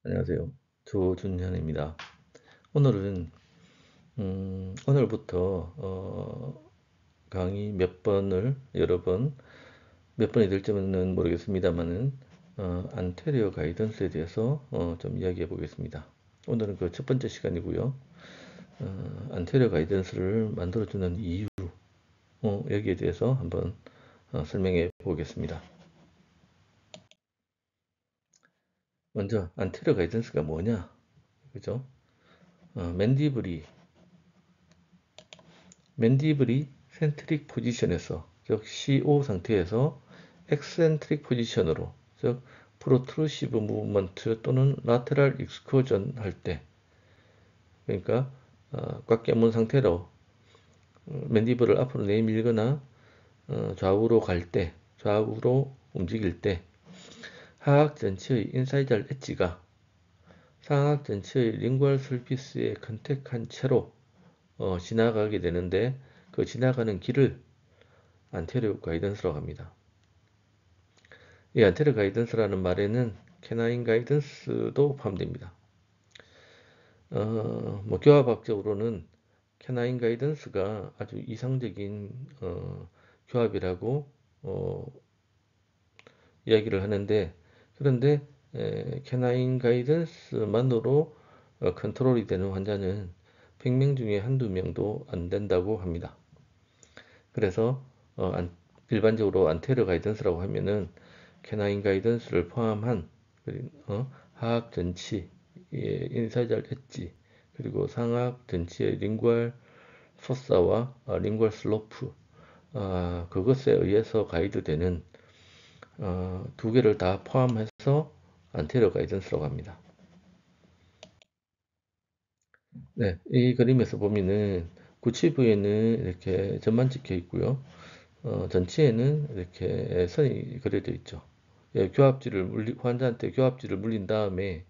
안녕하세요. 조준현입니다. 오늘은 오늘부터 강의 몇 번을 여러 번, 몇 번이 될지는 모르겠습니다만은 안테리어 가이던스에 대해서 좀 이야기해 보겠습니다. 오늘은 그 첫 번째 시간이고요. 안테리어 가이던스를 만들어주는 이유, 여기에 대해서 한번 설명해 보겠습니다. 먼저 안테리어 가이던스가 뭐냐, 그죠? 맨디블이 센트릭 포지션에서, 즉 CO 상태에서 엑센트릭 포지션으로, 즉 프로트루시브 무브먼트 또는 라테랄 익스커전 할 때, 그러니까 꽉 깨문 상태로 맨디블을 앞으로 내밀거나 좌우로 갈 때, 좌우로 움직일 때 하악 전체의 인사이달 엣지가 상악 전체의 링구얼 설피스에 컨택한 채로 지나가게 되는데, 그 지나가는 길을 안테리어 가이던스라고 합니다. 이 안테리어 가이던스라는 말에는 캐나인 가이던스도 포함됩니다. 교합학적으로는 캐나인 가이던스가 아주 이상적인 교합이라고 어, 이야기를 하는데, 그런데 캐나인 가이던스만으로 컨트롤이 되는 환자는 100명 중에 한두 명도 안 된다고 합니다. 그래서 일반적으로 안테리어 가이던스라고 하면은 캐나인 가이던스를 포함한 하악 전치, 인사이달 엣지, 그리고 상악 전치의 링구얼 포사와 링구얼 슬로프, 그것에 의해서 가이드되는 두 개를 다 포함해서 안테리어 가이던스라고 합니다. 네, 이 그림에서 보면은 구치부에는 이렇게 점만 찍혀 있고요. 전체에는 이렇게 선이 그려져 있죠. 예, 환자한테 교합지를 물린 다음에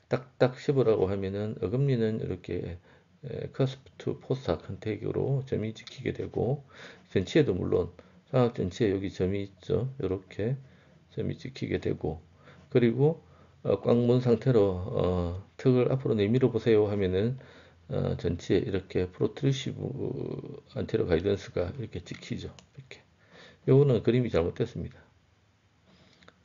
딱딱 씹으라고 하면은 어금니는 이렇게 커스프 포사 컨택으로 점이 찍히게 되고, 전치에도 물론 상악 전치에 여기 점이 있죠. 이렇게 점이 찍히게 되고, 그리고 꽉 문 상태로 턱을 앞으로 내밀어 보세요 하면은 전치에 이렇게 프로트루시브 안테리어 가이던스가 이렇게 찍히죠. 이렇게. 요거는 그림이 잘못됐습니다.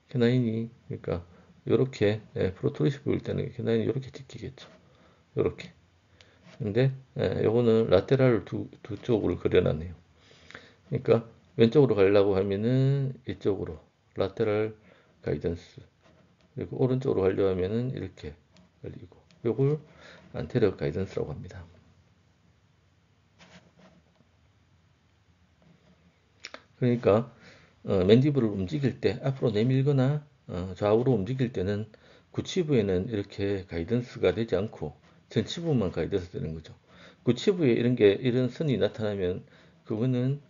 캐나인이, 그러니까 요렇게 프로트루시브일 때는 캐나인이 요렇게 찍히겠죠. 요렇게. 근데 요거는 라테랄 두 쪽으로 그려놨네요. 그러니까 왼쪽으로 가려고 하면은 이쪽으로 라테랄 가이던스, 그리고 오른쪽으로 가려고 하면은 이렇게 열리고, 요걸 안테리어 가이던스라고 합니다. 그러니까 맨디블을 움직일 때, 앞으로 내밀거나 좌우로 움직일 때는 구치부에는 이렇게 가이던스가 되지 않고 전치부만 가이던스 되는 거죠. 구치부에 이런 선이 나타나면 그거는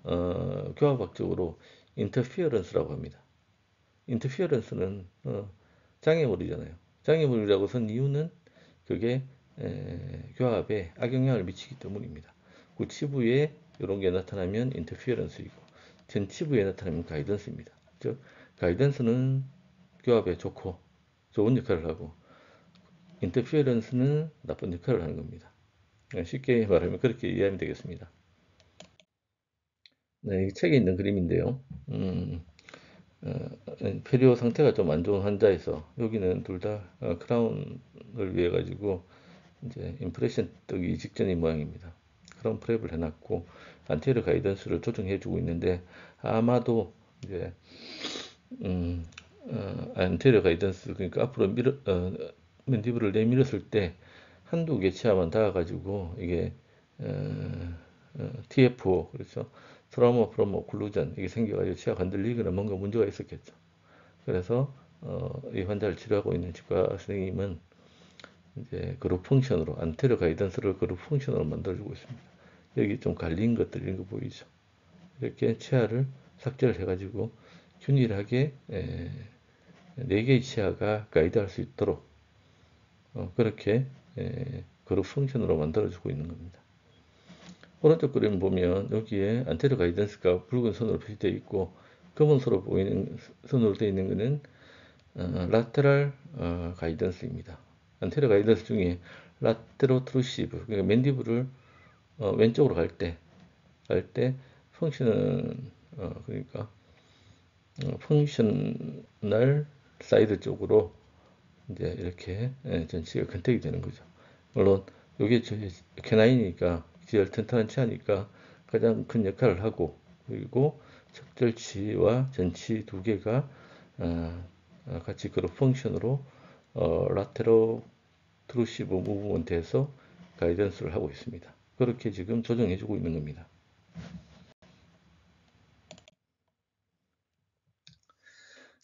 교합학적으로 인터피어런스라고 합니다. 인터피어런스는 장애물이잖아요. 장애물이라고 선 이유는 그게 교합에 악영향을 미치기 때문입니다. 구치부에 이런 게 나타나면 인터피어런스이고, 전치부에 나타나면 가이던스입니다. 즉 가이던스는 교합에 좋은 역할을 하고, 인터피어런스는 나쁜 역할을 하는 겁니다. 쉽게 말하면 그렇게 이해하면 되겠습니다. 네, 이 책에 있는 그림인데요. 음, 페리오 상태가 좀 안 좋은 환자에서, 여기는 둘 다 크라운을 위해 가지고 이제 임프레션 뜨기 직전의 모양입니다. 크라운 프랩을 해놨고 안테리어 가이던스를 조정해주고 있는데, 아마도 이제 안테리어 가이던스, 그러니까 앞으로 맨디블을 내밀었을 때 한두 개 치아만 닿아가지고 이게 TFO, 그렇죠? 트라우마 프로모 오클루전, 이게 생겨가지고 치아가 흔들리거나 뭔가 문제가 있었겠죠. 그래서 이 환자를 치료하고 있는 치과 선생님은 이제 그룹 펑션으로 안테리어 가이던스를 그룹 펑션으로 만들어주고 있습니다. 여기 좀 갈린 것들, 이런 거 보이죠? 이렇게 치아를 삭제를 해가지고 균일하게 4개의 치아가 가이드할 수 있도록 그렇게 그룹 펑션으로 만들어주고 있는 겁니다. 오른쪽 그림 보면 여기에 안테리어 가이던스가 붉은 선으로 표시되어 있고, 검은 선으로 되어 있는 것은 라테랄 가이던스입니다. 안테리어 가이던스 중에 라테로 트루시브, 그러니까 맨디블을 왼쪽으로 갈 때 펑션은 그러니까 펑셔널 사이드 쪽으로 이제 이렇게 전치가 컨택이 되는 거죠. 물론 이게 캐나인이니까 지열 튼튼한 치아니까 가장 큰 역할을 하고, 그리고 척절치와 전치 두 개가 같이 그룹 펑션으로 라테로 트루시브 무브먼트에서 가이던스를 하고 있습니다. 그렇게 지금 조정해주고 있는 겁니다.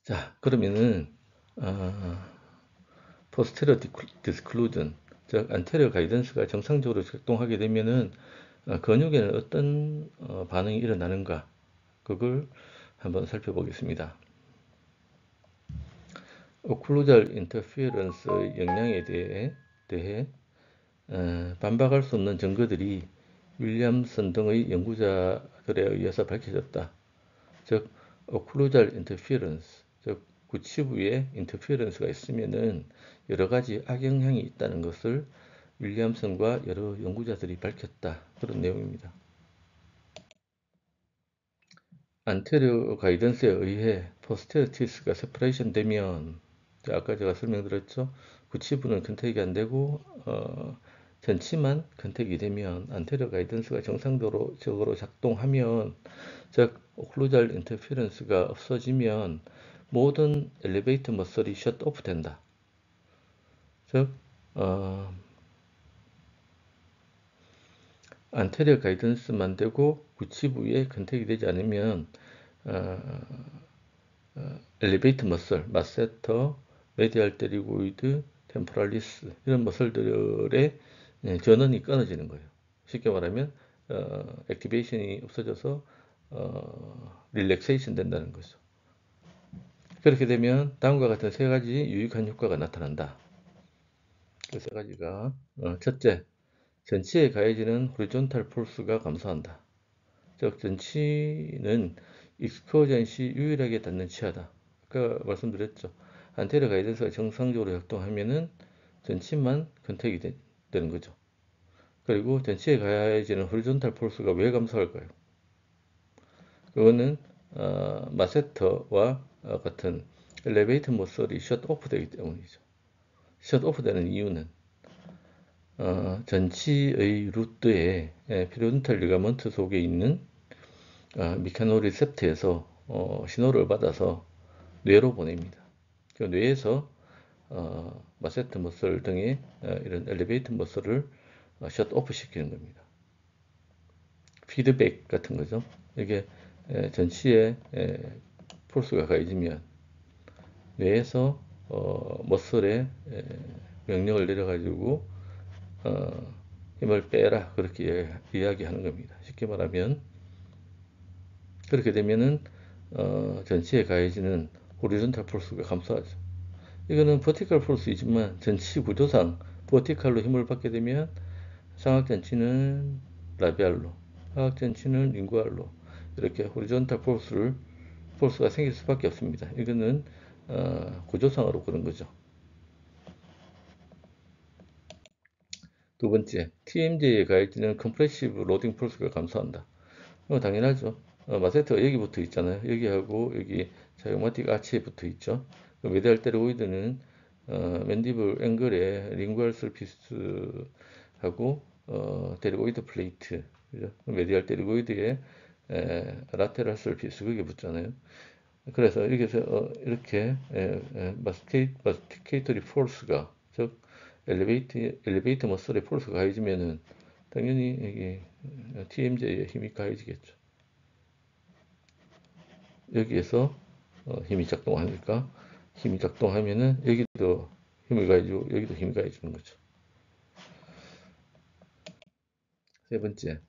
자, 그러면은 포스테리어 디스클루전, 즉 안테리어 가이던스가 정상적으로 작동하게 되면은 근육에는 어떤 반응이 일어나는가, 그걸 한번 살펴보겠습니다. 오클루잘 인터피어런스의 영향에 대해 반박할 수 없는 증거들이 윌리엄슨 등의 연구자들에 의해서 밝혀졌다. 즉, 오클루잘 인터피어런스, 즉 구치부에 인터피어런스가 있으면은 여러 가지 악영향이 있다는 것을 윌리엄슨과 여러 연구자들이 밝혔다. 그런 내용입니다. 안테리어 가이던스에 의해 포스테리어 티스가 세퍼레이션 되면, 아까 제가 설명드렸죠. 구치부는 컨택이 안 되고 전치만 컨택이 되면, 안테리어 가이던스가 정상적으로 작동하면, 즉 오클루잘 인터피런스가 없어지면 모든 엘리베이터 머슬이 셧 오프 된다. 즉 안테리어 가이던스만 되고 구치부에 컨택이 되지 않으면 어, 엘리베이터 머슬, 마세터, 메디알 테리고이드, 템포랄리스, 이런 머슬들의 전원이 끊어지는 거예요. 쉽게 말하면 액티베이션이 없어져서 릴렉세이션 된다는 거죠. 그렇게 되면 다음과 같은 세 가지 유익한 효과가 나타난다. 그 세 가지가 첫째, 전치에 가해지는 호리존탈 폴스가 감소한다. 즉 전치는 익스포전 시 유일하게 닿는 치아다. 아까 말씀드렸죠. 안테리어 가이던스가 정상적으로 작동하면은 전치만 컨택이 되는 거죠. 그리고 전치에 가해지는 호리존탈 폴스가 왜 감소할까요? 그거는 마세터와 같은 엘리베이터 모서리 셧 오프 되기 때문이죠. 셧 오프 되는 이유는 전치의 루트에 피로덴탈 리가먼트 속에 있는 미카노 리셉터에서 신호를 받아서 뇌로 보냅니다. 그 뇌에서 마세트 머슬 등의 이런 엘리베이터 머슬을 셧 오프 시키는 겁니다. 피드백 같은 거죠. 이게 전치에 폴스가 가해지면 뇌에서 머슬에 명령을 내려가지고 힘을 빼라, 그렇게 이야기하는 겁니다. 쉽게 말하면 그렇게 되면은 전치에 가해지는 호리존탈 폴스가 감소하죠. 이거는 버티컬 폴스이지만 전치 구조상 버티컬로 힘을 받게 되면 상악전치는 라비알로, 하악전치는 링구알로 이렇게 호리존탈 폴스가 생길 수밖에 없습니다. 이거는 구조상으로 그런 거죠. 두 번째, TMJ에 가해지는 컴프레시브 로딩 폴스가 감소한다. 당연하죠. 마세터가 여기 붙어 있잖아요. 여기하고 여기 자이오마틱 아치에 붙어 있죠. 메디알 테로이드는 맨디블 앵글에 링구얼 서피스하고 테리고이드 플레이트, 그죠? 메디알 테리고이드에 라테랄 서피스, 그게 붙잖아요. 그래서 여기서 이렇게 마스티케이터리 폴스가, 즉 엘리베이터 머슬의 폴스가 가해지면은 당연히 이게 TMJ에 힘이 가해지겠죠. 여기에서 힘이 작동하니까, 힘이 작동하면은 여기도 힘을 가해주고 여기도 힘이 가해주는 거죠. 세 번째,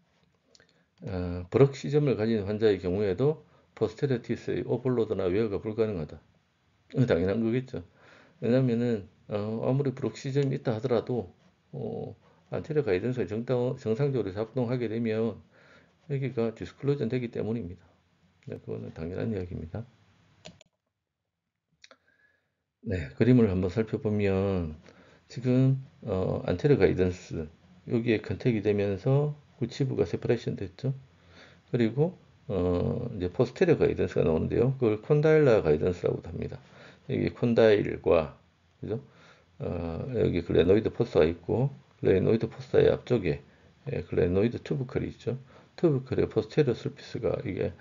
브럭시즘을 가진 환자의 경우에도 포스테리티스의 오버로드나 웨어가 불가능하다. 당연한 거겠죠. 왜냐면은 아무리 브럭시즘이 있다 하더라도 안테리어 가이던스가 정상적으로 작동하게 되면 여기가 디스클로전 되기 때문입니다. 네, 그거는 당연한 이야기입니다. 네, 그림을 한번 살펴보면 지금 안테리어 가이던스 여기에 컨택이 되면서 구치부가 세퍼레이션 됐죠. 그리고 이제 포스테리어 가이던스가 나오는데요. 그걸 콘다일라 가이던스라고도 합니다. 여기 콘다일과 그죠? 여기 글레노이드 포스가 있고 글레노이드 포스의 앞쪽에 글레노이드 튜브컬이 있죠. 튜브컬의 포스테리어 설피스가 이게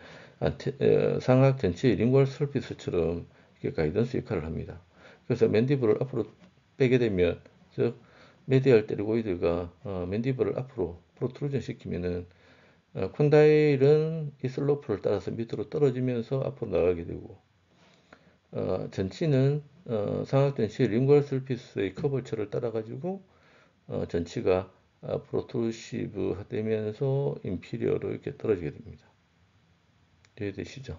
상악 전체의 링궐 설피스처럼 이게 가이던스 역할을 합니다. 그래서 맨디블을 앞으로 빼게 되면 즉 메디얼 테리고이드가 맨디블을 앞으로 프로트루전 시키면은 콘다일은 이 슬로프를 따라서 밑으로 떨어지면서 앞으로 나가게 되고 전치는 상악전치 링궐 설피스의 커버처를 따라 가지고 전치가 프로트루시브 되면서 인피리어로 이렇게 떨어지게 됩니다. 이해되시죠?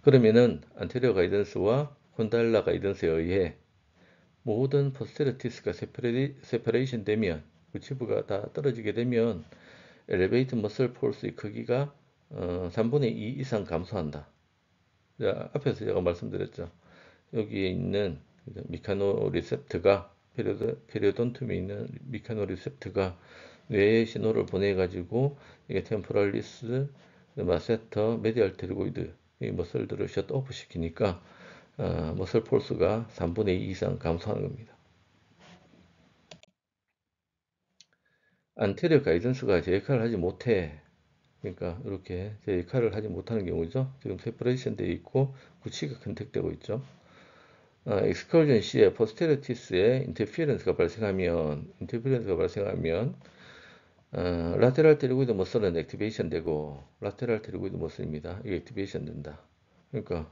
그러면은 안테리어 가이던스와 콘달라 가이던스에 의해 모든 포스테리티스가 세퍼레이션 되면 우치부가 다 떨어지게 되면 엘리베이트 머슬 폴스의 크기가 3분의 2 이상 감소한다. 자, 앞에서 제가 말씀드렸죠. 여기에 있는 미카노 리셉트가 페리오돈툼에 있는 미카노 리셉트가 뇌에 신호를 보내 가지고 이게 템포랄리스, 마세터, 메디얼 테리고이드 이 머슬들을 셧 오프 시키니까 머슬 폴스가 3분의 2 이상 감소하는 겁니다. 안테리어 가이던스가 제 역할을 하지 못해. 그러니까 이렇게 제 역할을 하지 못하는 경우죠. 지금 세퍼레이션 되어 있고 구치가 컨택되고 있죠. 익스컬전 시에 포스테리티스에 인터피런스가 발생하면 라테랄 테리고이드 머슬은 액티베이션 되고 라테랄 테리고이드 머슬입니다. 이게 액티베이션 된다. 그러니까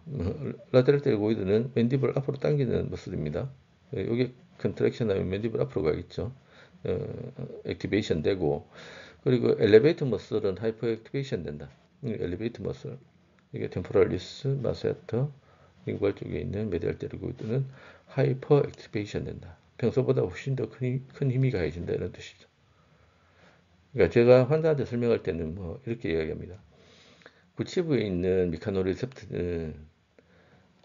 라테랄 테리고이드는 맨디블 앞으로 당기는 머슬입니다. 여기 컨트랙션 하면 맨디블 앞으로 가겠죠. 액티베이션 되고 그리고 엘리베이터 머슬은 하이퍼 액티베이션 된다. 엘리베이터 머슬 이게 템포랄리스, 마세터, 링괄 쪽에 있는 메디얼 테리고이드는 하이퍼 액티베이션 된다. 평소보다 훨씬 더 큰 힘이 가해진다 이런 뜻이죠. 그러니까 제가 환자한테 설명할 때는 뭐 이렇게 이야기합니다. 구치부에 있는 미카노 리셉트는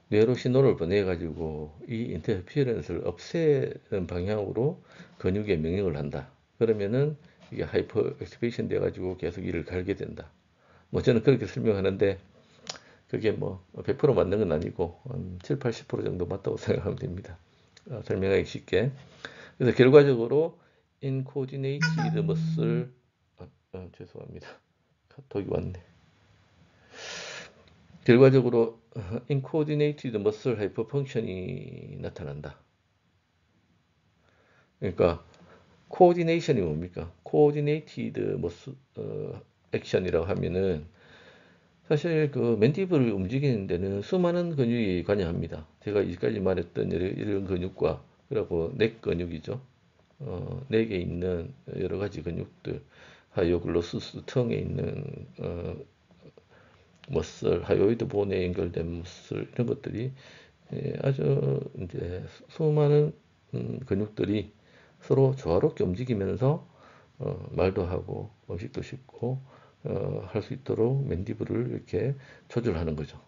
뇌로 신호를 보내가지고 이 인터피어런스를 없애는 방향으로 근육에 명령을 한다. 그러면은 이게 하이퍼 액티베이션 돼가지고 계속 이를 갈게 된다. 뭐 저는 그렇게 설명하는데 그게 뭐 100% 맞는 건 아니고 7, 80% 정도 맞다고 생각하면 됩니다. 설명하기 쉽게. 그래서 결과적으로 incoordinated muscle 죄송합니다. 카톡이 왔네. 결과적으로 incoordinated muscle hyperfunction이 나타난다. 그러니까 coordination이 뭡니까? coordinated muscle action이라고 하면은 사실 그 맨디블을 움직이는 데는 수많은 근육이 관여합니다. 제가 이제까지 말했던 이런 근육과 그리고 넥 근육이죠. 넥에 있는 여러 가지 근육들, 하이오글로수스 턱에 있는 머슬, 하이오이드 본에 연결된 머슬 이런 것들이 아주 이제 수많은 근육들이 서로 조화롭게 움직이면서 말도 하고 음식도 씹고 할 수 있도록 맨디블을 이렇게 조절하는 거죠.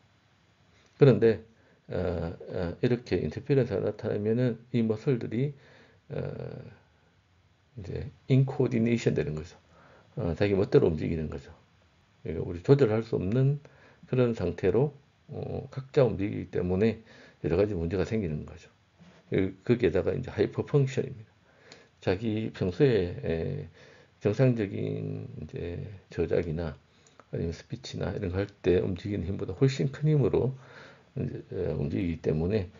그런데 이렇게 인터페런스가 나타나면은 이 머슬들이 어, 이제 인코디네이션 되는 거죠. 자기 멋대로 움직이는 거죠. 그러니까 우리 조절할 수 없는 그런 상태로 각자 움직이기 때문에 여러 가지 문제가 생기는 거죠. 거기에다가 이제 하이퍼 펑션입니다. 자기 평소에 정상적인 이제 저작이나 아니면 스피치나 이런 거 할 때 움직이는 힘보다 훨씬 큰 힘으로 이제 움직이기 때문에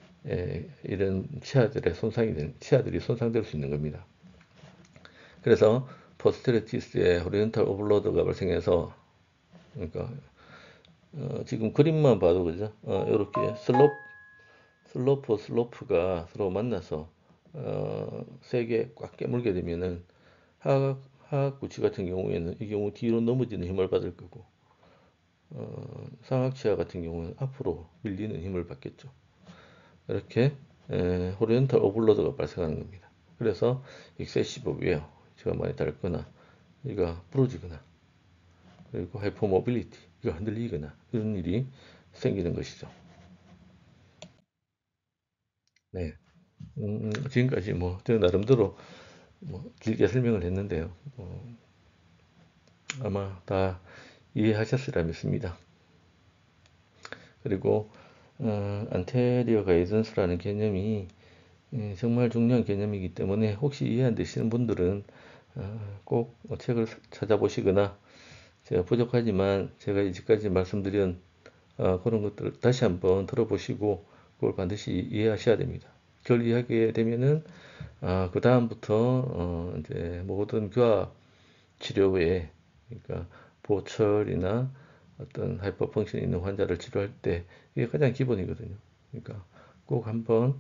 이런 치아들이 손상될 수 있는 겁니다. 그래서 포스테리티스의 호리젠탈 오버로드가 발생해서 그러니까 지금 그림만 봐도 그죠? 이렇게 슬로프가 서로 만나서 세게 꽉 깨물게 되면은 하악 구치 같은 경우에는 이 경우 뒤로 넘어지는 힘을 받을 거고 상악치아 같은 경우는 앞으로 밀리는 힘을 받겠죠. 이렇게 호리젠탈 오버로드가 발생하는 겁니다. 그래서 익세시브 웨어, 제가 많이 닳거나 이가 부러지거나 그리고 하이퍼모빌리티, 이가 흔들리거나 이런 일이 생기는 것이죠. 네. 지금까지 뭐, 저 나름대로 뭐 길게 설명을 했는데요. 아마 다 이해하셨으리라 믿습니다. 그리고, 안테리어 가이던스라는 개념이 정말 중요한 개념이기 때문에 혹시 이해 안 되시는 분들은 꼭 책을 찾아보시거나 제가 부족하지만 제가 이제까지 말씀드린 그런 것들을 다시 한번 들어보시고 그걸 반드시 이해하셔야 됩니다. 그걸 이해하게 되면은 그 다음부터 이제 모든 교합 치료에 그러니까 보철이나 어떤 하이퍼 펑션이 있는 환자를 치료할 때 이게 가장 기본이거든요. 그러니까 꼭 한번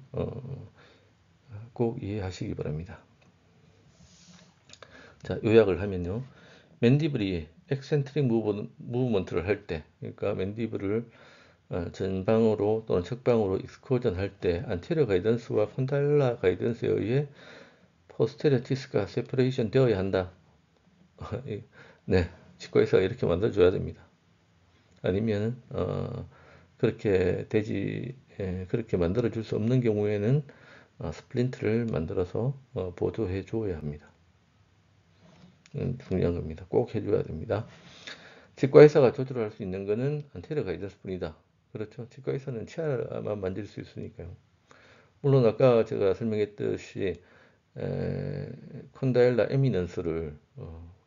꼭 이해하시기 바랍니다. 자, 요약을 하면요. 맨디블이 엑센트릭 무브먼트를 할 때, 그러니까 맨디블을 전방으로 또는 측방으로 익스코전 할 때 안테리어 가이던스와 콘달라 가이던스에 의해 포스테리어 디스크가 세퍼레이션 되어야 한다. 네, 치과의사가 이렇게 만들어줘야 됩니다. 아니면 그렇게 되지 그렇게 만들어줄 수 없는 경우에는 스플린트를 만들어서 보조해 줘야 합니다. 중요한 겁니다. 꼭 해줘야 됩니다. 치과의사가 조절할 수 있는 것은 안테리어 가이던스뿐이다. 그렇죠. 치과의사는 치아만 만질 수 있으니까요. 물론 아까 제가 설명했듯이 콘다일라 에미넌스를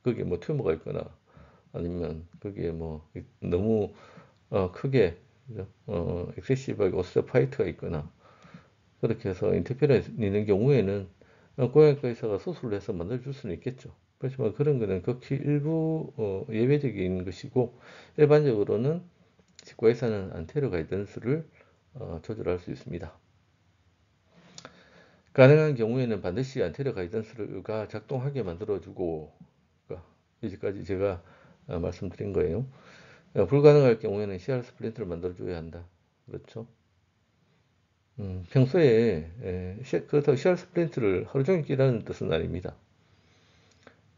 거기에 뭐 튜머가 있거나 아니면 거기에 뭐 너무 크게 엑세시브하게 오스테오파이트가 있거나 그렇게 해서 인터페런스 있는 경우에는 고양이과 의사가 수술을 해서 만들어줄 수는 있겠죠. 그렇지만 그런 거는 극히 일부 예외적인 것이고 일반적으로는 치과 의사는 안테리어 가이던스를 조절할 수 있습니다. 가능한 경우에는 반드시 안테리어 가이던스가 작동하게 만들어주고 그러니까 이제까지 제가 말씀드린 거예요. 불가능할 경우에는 CR 스플린트를 만들어줘야 한다. 그렇죠? 평소에 그렇다고 CR 스플린트를 하루 종일 끼라는 뜻은 아닙니다.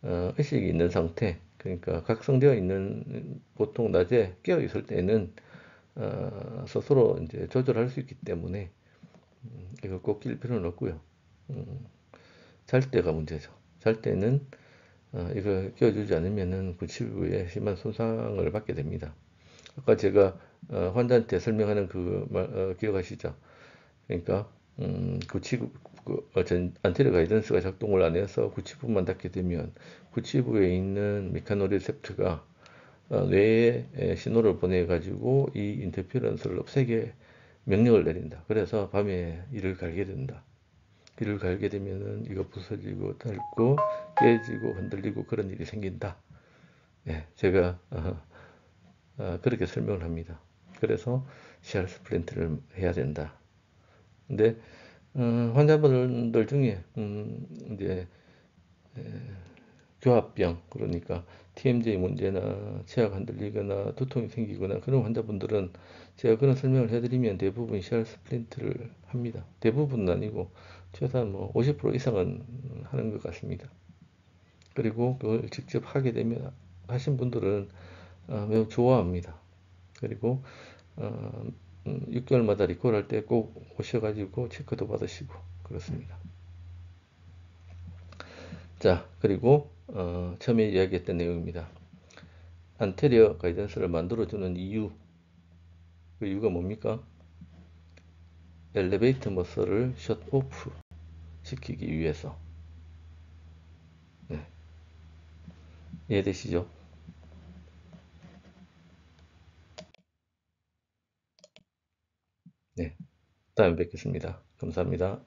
의식이 있는 상태, 그러니까 각성되어 있는 보통 낮에 깨어 있을 때는 스스로 이제 조절할 수 있기 때문에 이걸 꼭 낄 필요는 없고요. 잘 때가 문제죠. 잘 때는 이걸 끼워주지 않으면은 구치부에 심한 손상을 받게 됩니다. 아까 제가 환자한테 설명하는 그 기억하시죠? 그러니까 구치부 안테리어 가이던스가 작동을 안 해서 구치부만 닿게 되면 구치부에 있는 메카노리셉트가 뇌에 신호를 보내 가지고 이 인터페런스를 없애게 명령을 내린다. 그래서 밤에 이를 갈게 된다. 이를 갈게 되면은 이거 부서지고 닳고 깨지고 흔들리고 그런 일이 생긴다. 예, 제가 그렇게 설명을 합니다. 그래서 CR 스플린트를 해야 된다. 근데 환자분들 중에 이제 교합병 그러니까 TMJ 문제나 치아가 흔들리거나 두통이 생기거나 그런 환자분들은 제가 그런 설명을 해드리면 대부분 CR 스플린트를 합니다. 대부분은 아니고 최소한 뭐 50% 이상은 하는 것 같습니다. 그리고 그걸 직접 하게 되면 하신 분들은 매우 좋아합니다. 그리고 6개월마다 리콜할 때 꼭 오셔가지고 체크도 받으시고 그렇습니다. 자, 그리고 처음에 이야기했던 내용입니다. 안테리어 가이던스를 만들어주는 이유, 그 이유가 뭡니까? 엘리베이터 머슬을 셧 오프 시키기 위해서. 네, 이해되시죠? 네, 다음에 뵙겠습니다. 감사합니다.